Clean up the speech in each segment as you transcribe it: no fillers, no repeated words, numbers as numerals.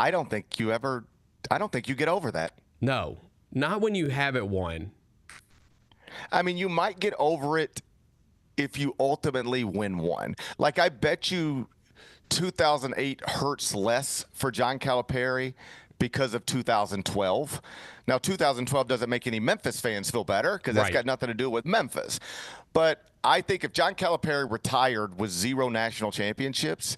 I don't think you get over that. No, not when you haven't won. I mean, you might get over it if you ultimately win one. Like, I bet you 2008 hurts less for John Calipari because of 2012. Now, 2012 doesn't make any Memphis fans feel better because that's got nothing to do with Memphis. But I think if John Calipari retired with 0 national championships,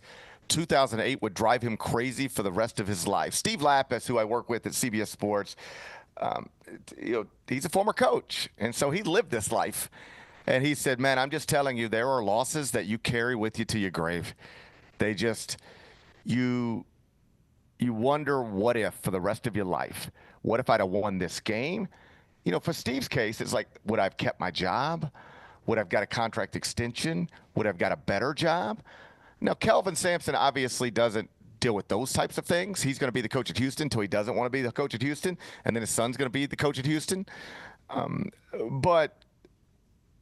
2008 would drive him crazy for the rest of his life. Steve Lapis, who I work with at CBS Sports, he's a former coach, and so he lived this life. And he said, man, I'm just telling you, there are losses that you carry with you to your grave. They just, you wonder what if for the rest of your life. What if I'd have won this game? You know, for Steve's case, it's like, would I have kept my job? Would I have got a contract extension? Would I have got a better job? Now, Kelvin Sampson obviously doesn't deal with those types of things. He's going to be the coach at Houston until he doesn't want to be the coach at Houston, and then his son's going to be the coach at Houston. But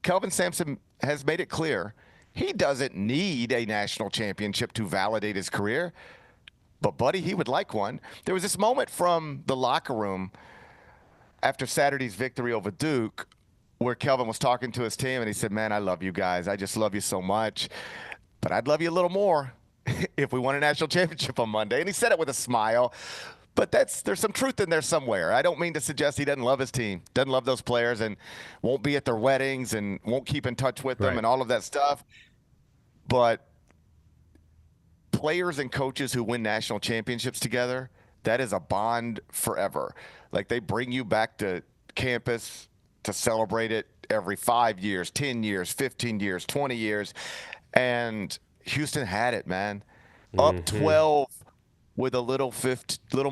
Kelvin Sampson has made it clear he doesn't need a national championship to validate his career. But, buddy, he would like one. There was this moment from the locker room after Saturday's victory over Duke where Kelvin was talking to his team, and he said, man, I love you guys. I just love you so much. But I'd love you a little more if we won a national championship on Monday. And he said it with a smile. But there's some truth in there somewhere. I don't mean to suggest he doesn't love his team, doesn't love those players, and won't be at their weddings and won't keep in touch with them and all of that stuff. But players and coaches who win national championships together, that is a bond forever. Like, they bring you back to campus to celebrate it every 5 years, 10 years, 15 years, 20 years. And Houston had it, man. Up 12 with a little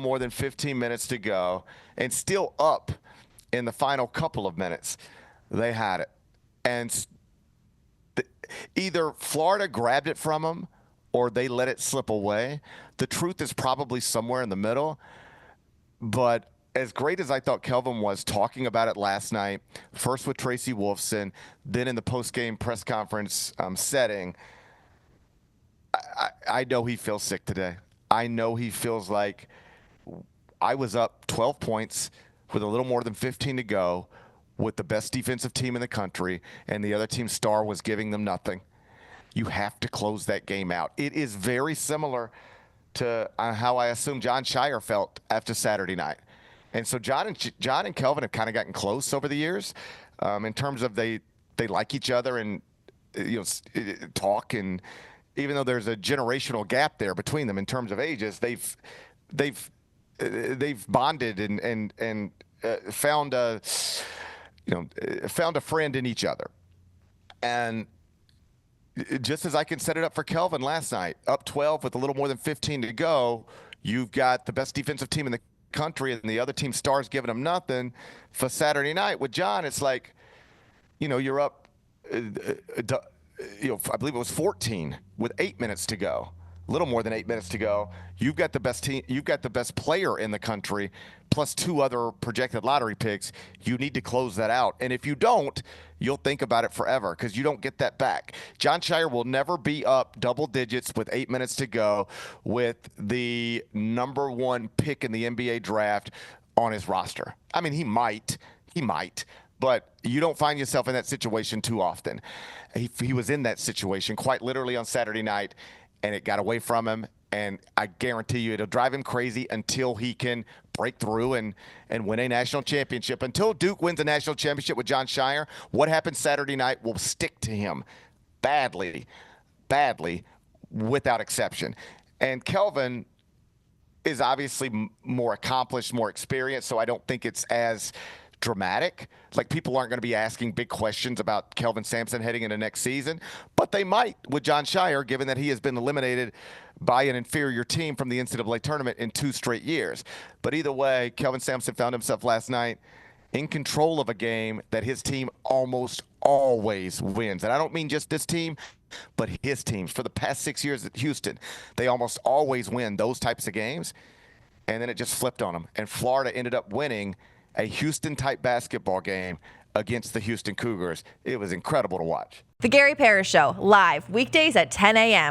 more than 15 minutes to go, and still up in the final couple of minutes. They had it. And either Florida grabbed it from them or they let it slip away. The truth is probably somewhere in the middle. But as great as I thought Kelvin was talking about it last night, first with Tracy Wolfson, then in the post-game press conference setting, I know he feels sick today. I know he feels like I was up 12 points with a little more than 15 to go with the best defensive team in the country, and the other team's star was giving them nothing. You have to close that game out. It is very similar to how I assume John Shire felt after Saturday night. And so John and Kelvin have kind of gotten close over the years in terms of they like each other and talk, and even though there's a generational gap there between them in terms of ages, they've bonded and found a friend in each other. And just as I can set it up for Kelvin last night, up 12 with a little more than 15 to go, you've got the best defensive team in the country and the other team stars giving them nothing. For Saturday night with John, it's like, you're up, I believe it was 14 with 8 minutes to go, a little more than 8 minutes to go. You've got the best team, you've got the best player in the country, plus 2 other projected lottery picks. You need to close that out. And if you don't, you'll think about it forever because you don't get that back. John Shire will never be up double digits with 8 minutes to go with the number 1 pick in the NBA draft on his roster. I mean, he might, but you don't find yourself in that situation too often. He was in that situation quite literally on Saturday night, and it got away from him. And I guarantee you it'll drive him crazy until he can break through and win a national championship. Until Duke wins a national championship with John Shire, what happened Saturday night will stick to him badly, without exception. And Kelvin is obviously more accomplished, more experienced, so I don't think it's as dramatic. Like, people aren't going to be asking big questions about Kelvin Sampson heading into next season, but they might with John Shire, given that he has been eliminated by an inferior team from the NCAA tournament in 2 straight years. But either way, Kelvin Sampson found himself last night in control of a game that his team almost always wins. And I don't mean just this team, but his teams. For the past 6 years at Houston, they almost always win those types of games. And then it just flipped on them. And Florida ended up winning a Houston-type basketball game against the Houston Cougars. It was incredible to watch. The Gary Parrish Show, live weekdays at 10 a.m.